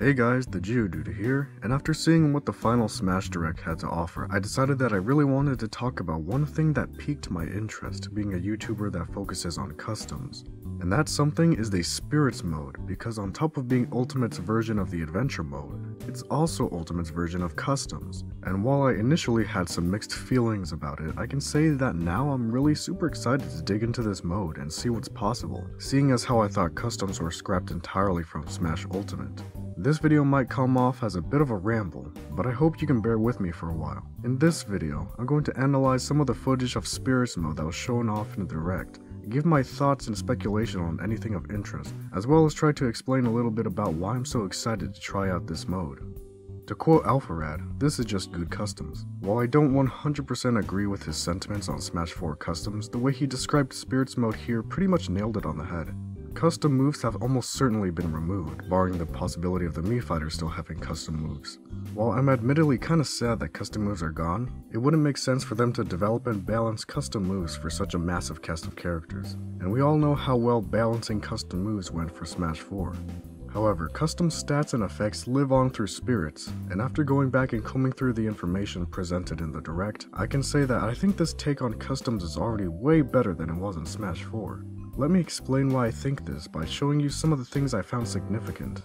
Hey guys, the Geodude here, and after seeing what the final Smash Direct had to offer, I decided that I really wanted to talk about one thing that piqued my interest, being a YouTuber that focuses on customs. And that something is the Spirits mode, because on top of being Ultimate's version of the Adventure mode, it's also Ultimate's version of Customs. And while I initially had some mixed feelings about it, I can say that now I'm really super excited to dig into this mode and see what's possible, seeing as how I thought Customs were scrapped entirely from Smash Ultimate. This video might come off as a bit of a ramble, but I hope you can bear with me for a while. In this video, I'm going to analyze some of the footage of Spirits mode that was shown off in the Direct, give my thoughts and speculation on anything of interest, as well as try to explain a little bit about why I'm so excited to try out this mode. To quote Alpharad, this is just good customs. While I don't 100% agree with his sentiments on Smash 4 customs, the way he described Spirits mode here pretty much nailed it on the head. Custom moves have almost certainly been removed, barring the possibility of the Mii Fighter still having custom moves. While I'm admittedly kinda sad that custom moves are gone, it wouldn't make sense for them to develop and balance custom moves for such a massive cast of characters, and we all know how well balancing custom moves went for Smash 4. However, custom stats and effects live on through Spirits, and after going back and combing through the information presented in the Direct, I can say that I think this take on customs is already way better than it was in Smash 4. Let me explain why I think this by showing you some of the things I found significant.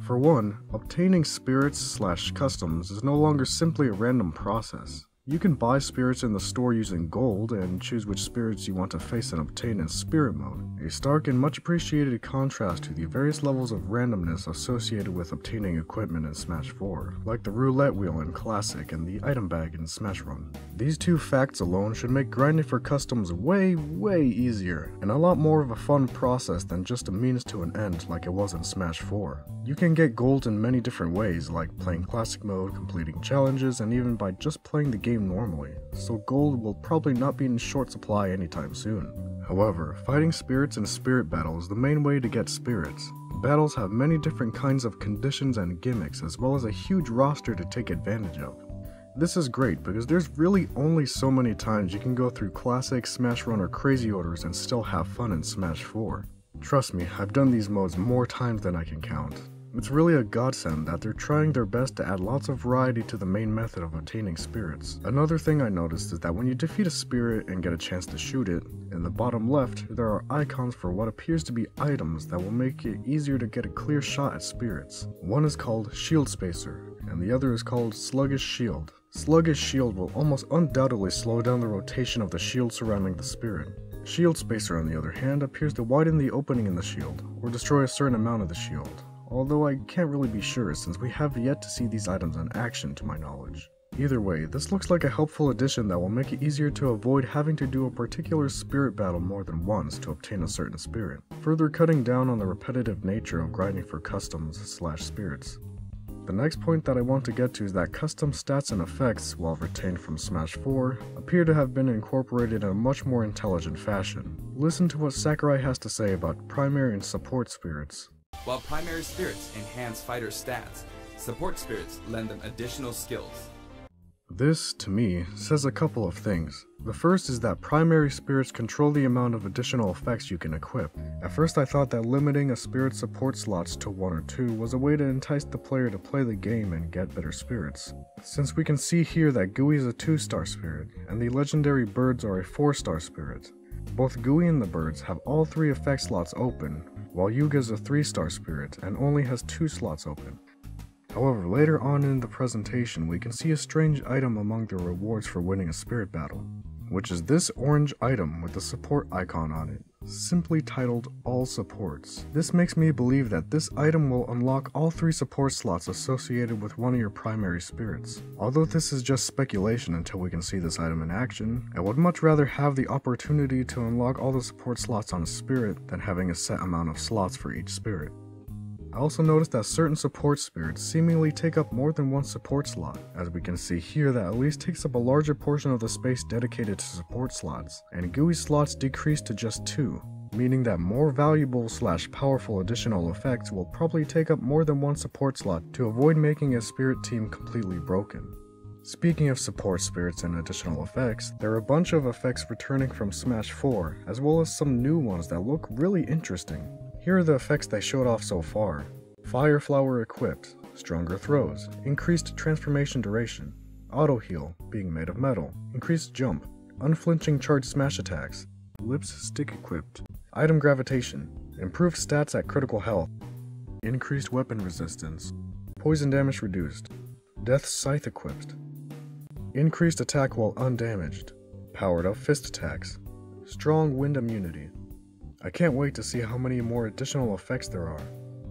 For one, obtaining Spirits/customs is no longer simply a random process. You can buy Spirits in the store using gold and choose which Spirits you want to face and obtain in Spirit mode, a stark and much appreciated contrast to the various levels of randomness associated with obtaining equipment in Smash 4, like the roulette wheel in Classic and the item bag in Smash Run. These two facts alone should make grinding for customs way easier, and a lot more of a fun process than just a means to an end like it was in Smash 4. You can get gold in many different ways, like playing Classic mode, completing challenges, and even by just playing the game normally, so gold will probably not be in short supply anytime soon. However, fighting Spirits in Spirit Battle is the main way to get Spirits. Battles have many different kinds of conditions and gimmicks, as well as a huge roster to take advantage of. This is great because there's really only so many times you can go through Classic, Smash Run, or Crazy Orders and still have fun in Smash 4. Trust me, I've done these modes more times than I can count. It's really a godsend that they're trying their best to add lots of variety to the main method of obtaining Spirits. Another thing I noticed is that when you defeat a Spirit and get a chance to shoot it, in the bottom left, there are icons for what appears to be items that will make it easier to get a clear shot at Spirits. One is called Shield Spacer, and the other is called Sluggish Shield. Sluggish Shield will almost undoubtedly slow down the rotation of the shield surrounding the Spirit. Shield Spacer, on the other hand, appears to widen the opening in the shield, or destroy a certain amount of the shield. Although I can't really be sure since we have yet to see these items in action to my knowledge. Either way, this looks like a helpful addition that will make it easier to avoid having to do a particular Spirit battle more than once to obtain a certain Spirit, further cutting down on the repetitive nature of grinding for customs/Spirits. The next point that I want to get to is that custom stats and effects, while retained from Smash 4, appear to have been incorporated in a much more intelligent fashion. Listen to what Sakurai has to say about primary and support Spirits. While primary Spirits enhance fighter stats, support Spirits lend them additional skills. This, to me, says a couple of things. The first is that primary Spirits control the amount of additional effects you can equip. At first I thought that limiting a Spirit support slots to 1 or 2 was a way to entice the player to play the game and get better Spirits. Since we can see here that Gooey is a 2-star Spirit, and the legendary birds are a 4-star Spirit. Both Gooey and the birds have all 3 effect slots open, while Yuga is a 3-star Spirit and only has 2 slots open. However, later on in the presentation we can see a strange item among the rewards for winning a Spirit battle, which is this orange item with the support icon on it, simply titled All Supports. This makes me believe that this item will unlock all 3 support slots associated with one of your primary Spirits. Although this is just speculation until we can see this item in action, I would much rather have the opportunity to unlock all the support slots on a Spirit than having a set amount of slots for each Spirit. I also noticed that certain support Spirits seemingly take up more than one support slot, as we can see here that Elise takes up a larger portion of the space dedicated to support slots, and Gooey's slots decrease to just 2, meaning that more valuable/powerful additional effects will probably take up more than one support slot to avoid making a Spirit team completely broken. Speaking of support Spirits and additional effects, there are a bunch of effects returning from Smash 4, as well as some new ones that look really interesting. Here are the effects they showed off so far. Fire Flower equipped, stronger throws, increased transformation duration. Auto heal, being made of metal, increased jump, unflinching charge smash attacks. Lips stick equipped. Item gravitation, improved stats at critical health. Increased weapon resistance. Poison damage reduced. Death Scythe equipped. Increased attack while undamaged. Powered up fist attacks. Strong wind immunity. I can't wait to see how many more additional effects there are.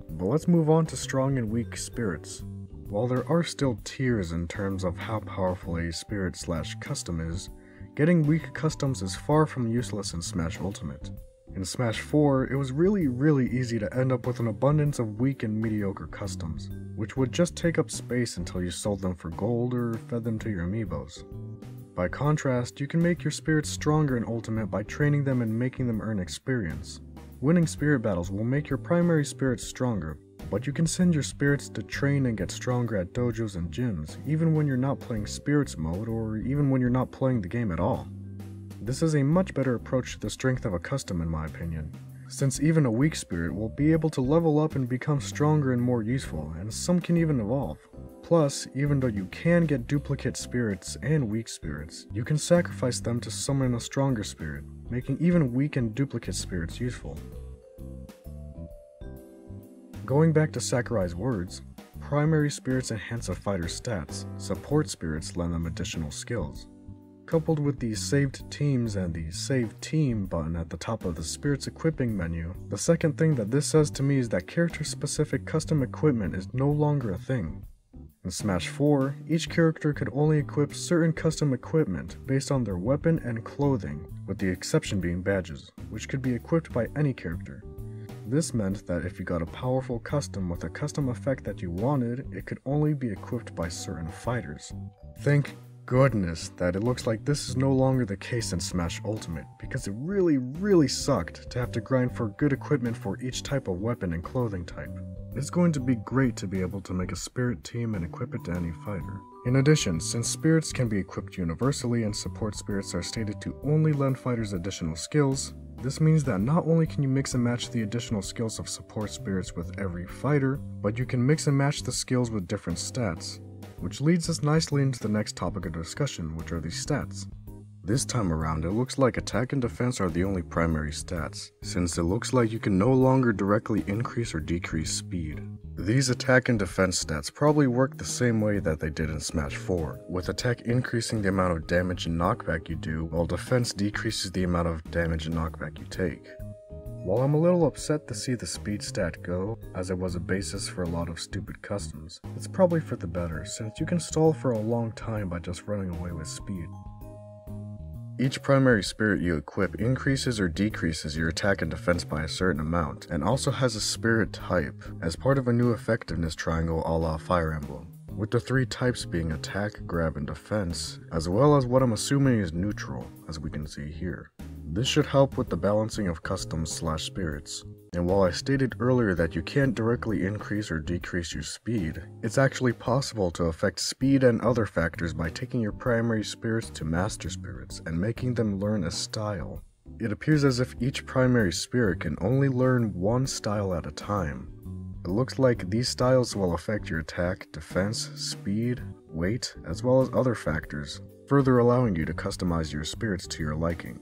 But let's move on to strong and weak spirits. While there are still tiers in terms of how powerful a spirit/custom is, getting weak customs is far from useless in Smash Ultimate. In Smash 4, it was really easy to end up with an abundance of weak and mediocre customs, which would just take up space until you sold them for gold or fed them to your amiibos. By contrast, you can make your spirits stronger in Ultimate by training them and making them earn experience. Winning spirit battles will make your primary spirits stronger, but you can send your spirits to train and get stronger at dojos and gyms, even when you're not playing spirits mode or even when you're not playing the game at all. This is a much better approach to the strength of a custom in my opinion, since even a weak spirit will be able to level up and become stronger and more useful, and some can even evolve. Plus, even though you can get duplicate spirits and weak spirits, you can sacrifice them to summon a stronger spirit, making even weak and duplicate spirits useful. Going back to Sakurai's words, primary spirits enhance a fighter's stats, support spirits lend them additional skills. Coupled with the Saved Teams and the Save Team button at the top of the Spirits Equipping menu, the second thing that this says to me is that character-specific custom equipment is no longer a thing. In Smash 4, each character could only equip certain custom equipment based on their weapon and clothing, with the exception being badges, which could be equipped by any character. This meant that if you got a powerful custom with a custom effect that you wanted, it could only be equipped by certain fighters. Thank goodness that it looks like this is no longer the case in Smash Ultimate, because it really sucked to have to grind for good equipment for each type of weapon and clothing type. It's going to be great to be able to make a spirit team and equip it to any fighter. In addition, since spirits can be equipped universally and support spirits are stated to only lend fighters additional skills, this means that not only can you mix and match the additional skills of support spirits with every fighter, but you can mix and match the skills with different stats. Which leads us nicely into the next topic of discussion, which are the stats. This time around, it looks like attack and defense are the only primary stats, since it looks like you can no longer directly increase or decrease speed. These attack and defense stats probably work the same way that they did in Smash 4, with attack increasing the amount of damage and knockback you do, while defense decreases the amount of damage and knockback you take. While I'm a little upset to see the speed stat go, as it was a basis for a lot of stupid customs, it's probably for the better, since you can stall for a long time by just running away with speed. Each primary spirit you equip increases or decreases your attack and defense by a certain amount, and also has a spirit type, as part of a new effectiveness triangle a la Fire Emblem, with the three types being attack, grab, and defense, as well as what I'm assuming is neutral, as we can see here. This should help with the balancing of customs/spirits. And while I stated earlier that you can't directly increase or decrease your speed, it's actually possible to affect speed and other factors by taking your primary spirits to master spirits and making them learn a style. It appears as if each primary spirit can only learn one style at a time. It looks like these styles will affect your attack, defense, speed, weight, as well as other factors, further allowing you to customize your spirits to your liking.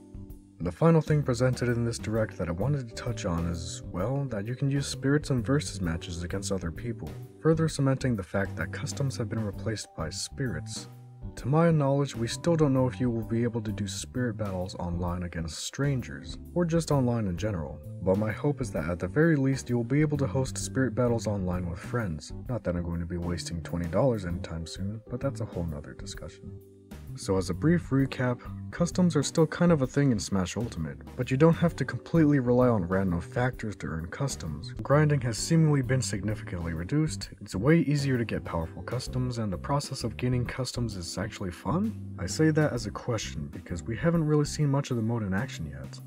The final thing presented in this direct that I wanted to touch on is, well, that you can use spirits in versus matches against other people, further cementing the fact that customs have been replaced by spirits. To my knowledge, we still don't know if you will be able to do spirit battles online against strangers, or just online in general, but my hope is that at the very least you will be able to host spirit battles online with friends. Not that I'm going to be wasting $20 anytime soon, but that's a whole nother discussion. So as a brief recap, customs are still kind of a thing in Smash Ultimate, but you don't have to completely rely on random factors to earn customs. Grinding has seemingly been significantly reduced, it's way easier to get powerful customs, and the process of gaining customs is actually fun? I say that as a question, because we haven't really seen much of the mode in action yet.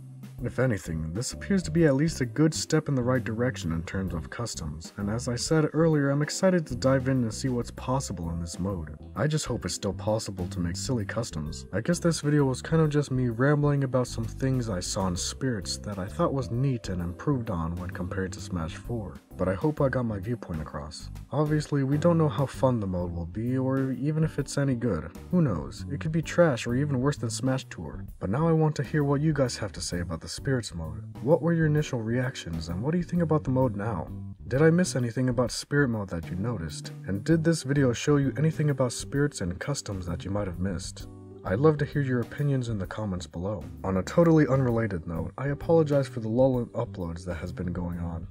If anything, this appears to be at least a good step in the right direction in terms of customs, and as I said earlier, I'm excited to dive in and see what's possible in this mode. I just hope it's still possible to make silly customs. I guess this video was kind of just me rambling about some things I saw in Spirits that I thought was neat and improved on when compared to Smash 4, but I hope I got my viewpoint across. Obviously, we don't know how fun the mode will be, or even if it's any good. Who knows, it could be trash or even worse than Smash Tour. But now I want to hear what you guys have to say about the Spirits mode. What were your initial reactions, and what do you think about the mode now? Did I miss anything about Spirit mode that you noticed? And did this video show you anything about Spirits and customs that you might have missed? I'd love to hear your opinions in the comments below. On a totally unrelated note, I apologize for the lull in uploads that has been going on.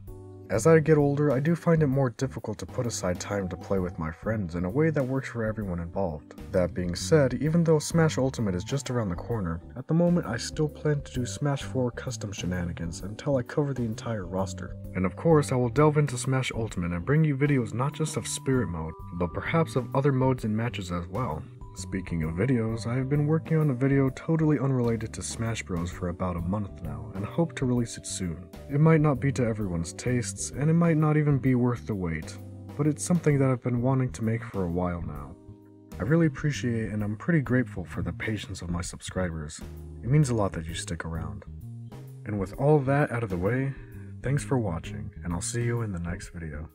As I get older, I do find it more difficult to put aside time to play with my friends in a way that works for everyone involved. That being said, even though Smash Ultimate is just around the corner, at the moment I still plan to do Smash 4 custom shenanigans until I cover the entire roster. And of course, I will delve into Smash Ultimate and bring you videos not just of Spirit mode, but perhaps of other modes and matches as well. Speaking of videos, I have been working on a video totally unrelated to Smash Bros for about a month now, and hope to release it soon. It might not be to everyone's tastes, and it might not even be worth the wait, but it's something that I've been wanting to make for a while now. I really appreciate and I'm pretty grateful for the patience of my subscribers. It means a lot that you stick around. And with all that out of the way, thanks for watching, and I'll see you in the next video.